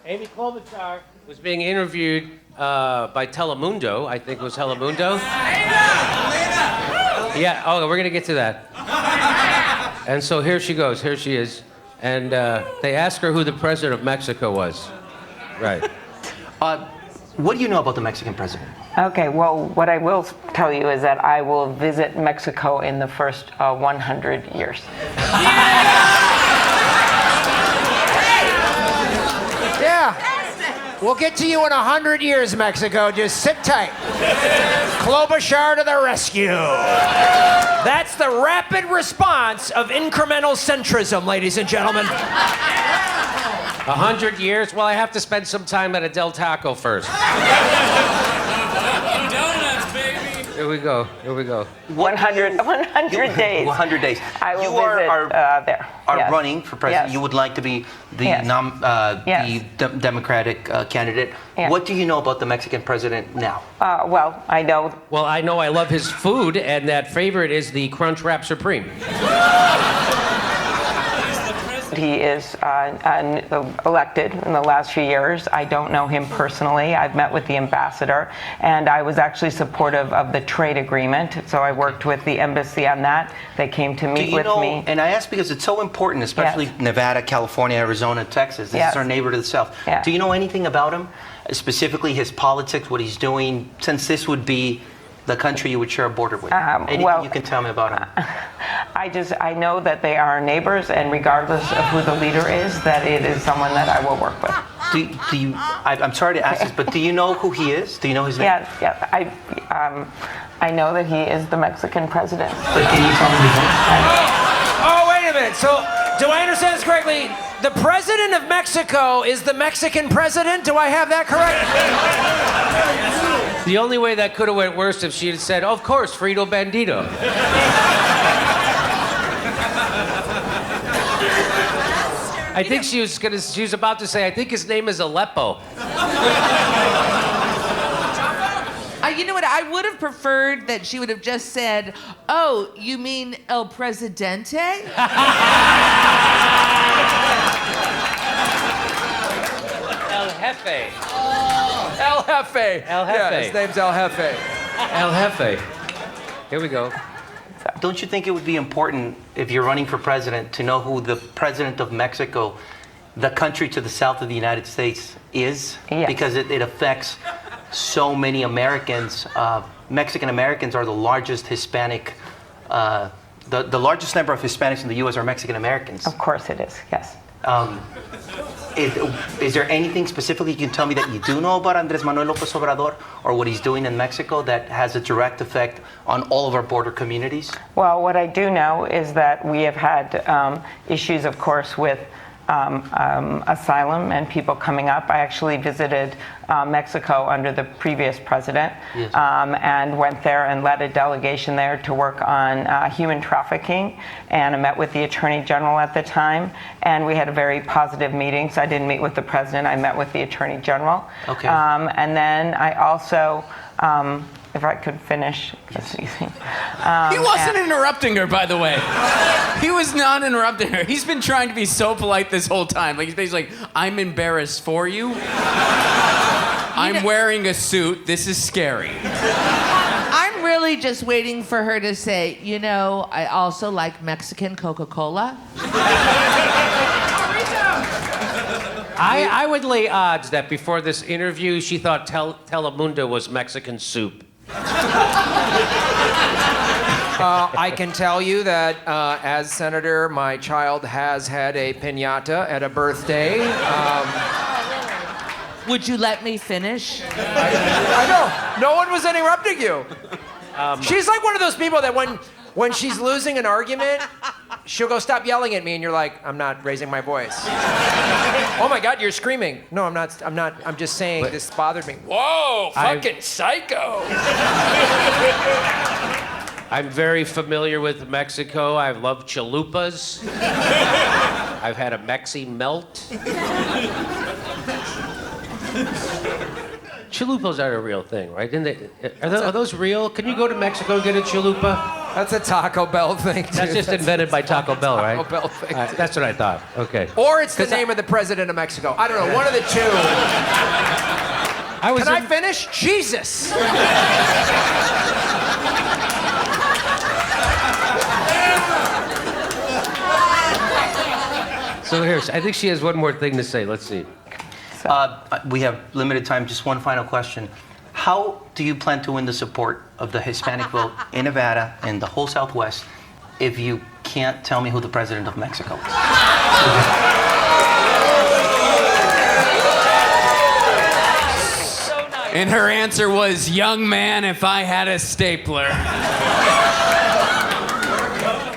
Amy Klobuchar was being interviewed by Telemundo, I think it was Telemundo. Yeah, oh, we're gonna get to that. And so here she goes, here she is. And they asked her who the president of Mexico was. Right. What do you know about the Mexican president? Okay, well, what I will tell you is that I will visit Mexico in the first 100 years. Yeah. We'll get to you in 100 years, Mexico. Just sit tight. Klobuchar to the rescue. That's the rapid response of incremental centrism, ladies and gentlemen. 100 years? Well, I have to spend some time at a Del Taco first. Donuts, baby. Here we go, here we go. 100 days. 100 days. I will you visit there. Are Yes. running for president. Yes. You would like to be the, Yes. Yes. Democratic candidate. Yes. What do you know about the Mexican president now? Well, I know. Well, I know I love his food, and that favorite is the Crunch Wrap Supreme. He is elected in the last few years. I don't know him personally. I've met with the ambassador, and I was actually supportive of the trade agreement. So I worked with the embassy on that. They came to meet with me. And I ask because it's so important, especially Yes. Nevada, California, Arizona, Texas. This is our neighbor to the south. Yes. Do you know anything about him? Specifically his politics, what he's doing, since this would be the country you would share a border with? Anything you can tell me about him? I know that they are neighbors, and regardless of who the leader is, that it is someone that I will work with. I'm sorry to ask this, but do you know who he is? Do you know his name? Yeah. I know that he is the Mexican president. But can you tell me his name? Oh, wait a minute. So, do I understand this correctly? The president of Mexico is the Mexican president? Do I have that correct? The only way that could have went worse if she had said, of course, Frito Bandito. I think she was about to say, I think his name is Aleppo. You know what? I would have preferred that she would have just said, oh, you mean El Presidente? El Jefe. El Jefe. El Jefe. Yeah, his name's El Jefe. El Jefe. Here we go. Don't you think it would be important, if you're running for president, to know who the president of Mexico, the country to the south of the United States, is? Yes. Because it affects so many Americans. Mexican Americans are the largest Hispanic, the largest number of Hispanics in the U.S. are Mexican Americans. Of course it is, yes. Is there anything specifically you can tell me that you do know about Andrés Manuel López Obrador or what he's doing in Mexico that has a direct effect on all of our border communities? Well, what I do know is that we have had issues, of course, with asylum and people coming up. I actually visited Mexico under the previous president. Yes. And went there and led a delegation there to work on human trafficking, and I met with the Attorney General at the time, and we had a very positive meeting. So I didn't meet with the president, I met with the Attorney General. Okay. And then I also, if I could finish. Yes. He wasn't interrupting her, by the way. He was not interrupting her. He's been trying to be so polite this whole time. Like, he's basically like, I'm embarrassed for you. I'm wearing a suit. This is scary. I'm really just waiting for her to say, you know, I also like Mexican Coca-Cola. I would lay odds that before this interview, she thought Telemundo was Mexican soup. I can tell you that as senator, my child has had a piñata at a birthday. Would you let me finish? I know. No one was interrupting you. She's like one of those people that when she's losing an argument, she'll go, stop yelling at me, and you're like, I'm not raising my voice. Oh my God, you're screaming. No, I'm not, I'm just saying this bothered me. Whoa, fucking psycho. I'm very familiar with Mexico. I love chalupas. I've had a Mexi melt. chalupas are a real thing, right? Are those real? Can you go to Mexico and get a chalupa? That's a Taco Bell thing, too. That's just invented by Taco Bell, right? Taco Bell thing, All right, that's what I thought. Okay. Or it's the name of the president of Mexico. I don't know, one of the two. Can I finish? Jesus! So I think she has one more thing to say. Let's see. We have limited time. Just one final question. How do you plan to win the support of the Hispanic vote in Nevada and the whole Southwest if you can't tell me who the president of Mexico is? And her answer was, young man, if I had a stapler.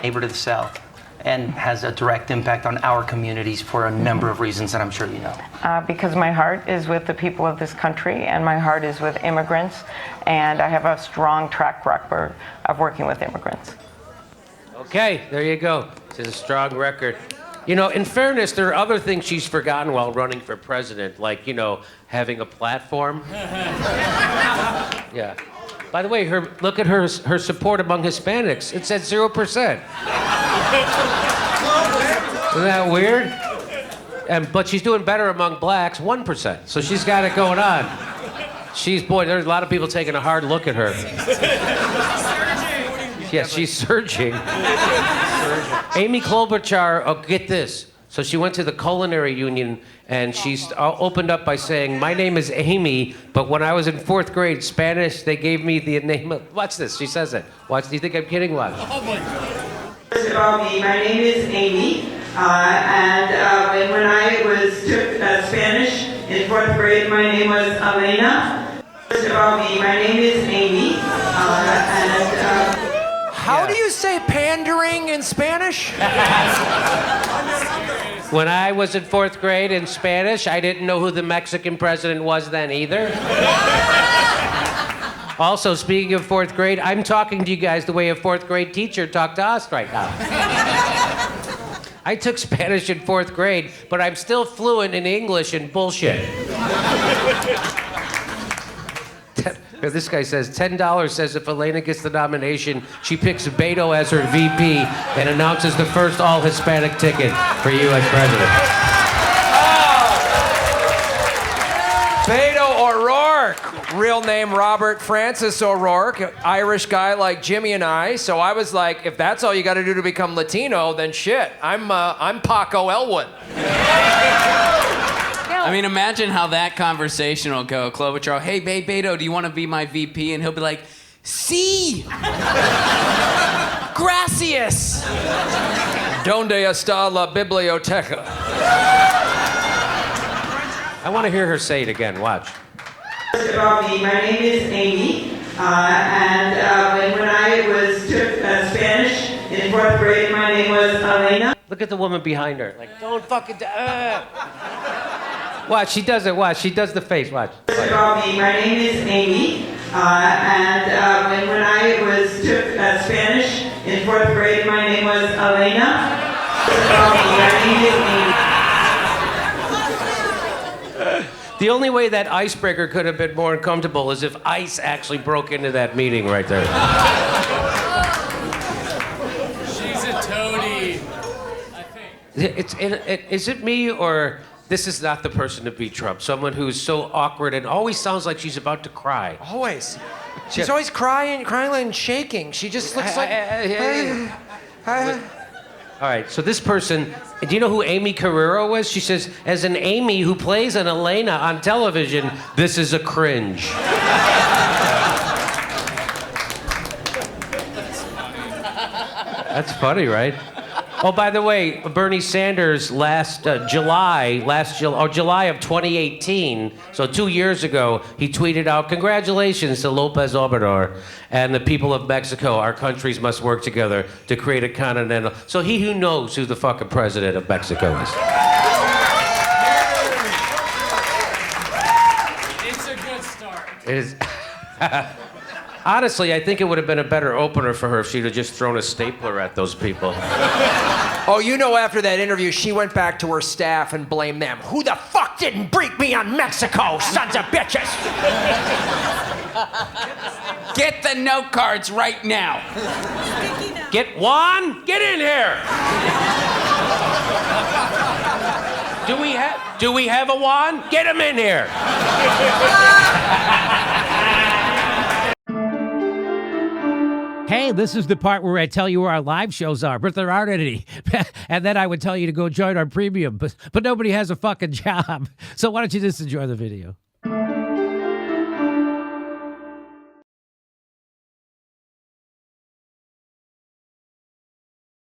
Neighbor to the south, and has a direct impact on our communities for a number of reasons that I'm sure you know. Because my heart is with the people of this country, and my heart is with immigrants, and I have a strong track record of working with immigrants. Okay, there you go. It's a strong record. You know, in fairness, there are other things she's forgotten while running for president, like, you know, having a platform. Yeah. By the way, look at her support among Hispanics. It's at 0%. Isn't that weird? But she's doing better among blacks, 1%. So she's got it going on. Boy, there's a lot of people taking a hard look at her. Yes, she's surging. Amy Klobuchar, oh, get this. So she went to the culinary union and she's opened up by saying, my name is Amy, but when I was in 4th grade Spanish, they gave me the name of, watch this, she says it. Watch, do you think I'm kidding? Watch. Oh my God. First of all, my name is Amy, and when I took Spanish in 4th grade, my name was Elena. First of all, my name is Amy, How do you say pandering in Spanish? When I was in 4th grade in Spanish, I didn't know who the Mexican president was then either. Also, speaking of 4th grade, I'm talking to you guys the way a 4th grade teacher talked to us right now. I took Spanish in 4th grade, but I'm still fluent in English and bullshit. This guy says, $10 says if Elena gets the nomination, she picks Beto as her VP and announces the first all-Hispanic ticket for you as president. Beto O'Rourke, real name Robert Francis O'Rourke, Irish guy like Jimmy and I. So I was like, if that's all you got to do to become Latino, then shit, I'm Paco Elwin. I mean, imagine how that conversation will go. Klobuchar, hey, Beto, do you want to be my VP? And he'll be like, sí, gracias. Donde está la biblioteca? I want to hear her say it again. Watch. First of all, my name is Amy, and when I took Spanish in 4th grade, my name was Elena. Look at the woman behind her. Like, don't fucking... Watch, she does it. Watch, she does the face. Watch. First of all, my name is Amy, and when I took Spanish in 4th grade, my name was Elena. First of all, my name is Amy. The only way that icebreaker could have been more uncomfortable is if ice actually broke into that meeting right there. She's a toady, I think. Is it me or... This is not the person to beat Trump. Someone who's so awkward and always sounds like she's about to cry. Always. She's always crying and shaking. She just looks like... All right, so this person, do you know who Amy Carrero was? She says, as an Amy who plays an Elena on television, this is a cringe. That's funny, right? Oh, by the way, Bernie Sanders July of 2018, so 2 years ago, he tweeted out, congratulations to Lopez Obrador and the people of Mexico. Our countries must work together to create a continental... So he who knows who the fucking president of Mexico is. It's a good start. It is... Honestly, I think it would have been a better opener for her if she'd have just thrown a stapler at those people. Oh, you know, after that interview, she went back to her staff and blamed them. Who the fuck didn't brief me on Mexico, sons of bitches? Get the note cards right now. Get Juan, get in here. Do we have a Juan? Get him in here. Hey, this is the part where I tell you where our live shows are, but there aren't any. And then I would tell you to go join our premium, but nobody has a fucking job. So why don't you just enjoy the video?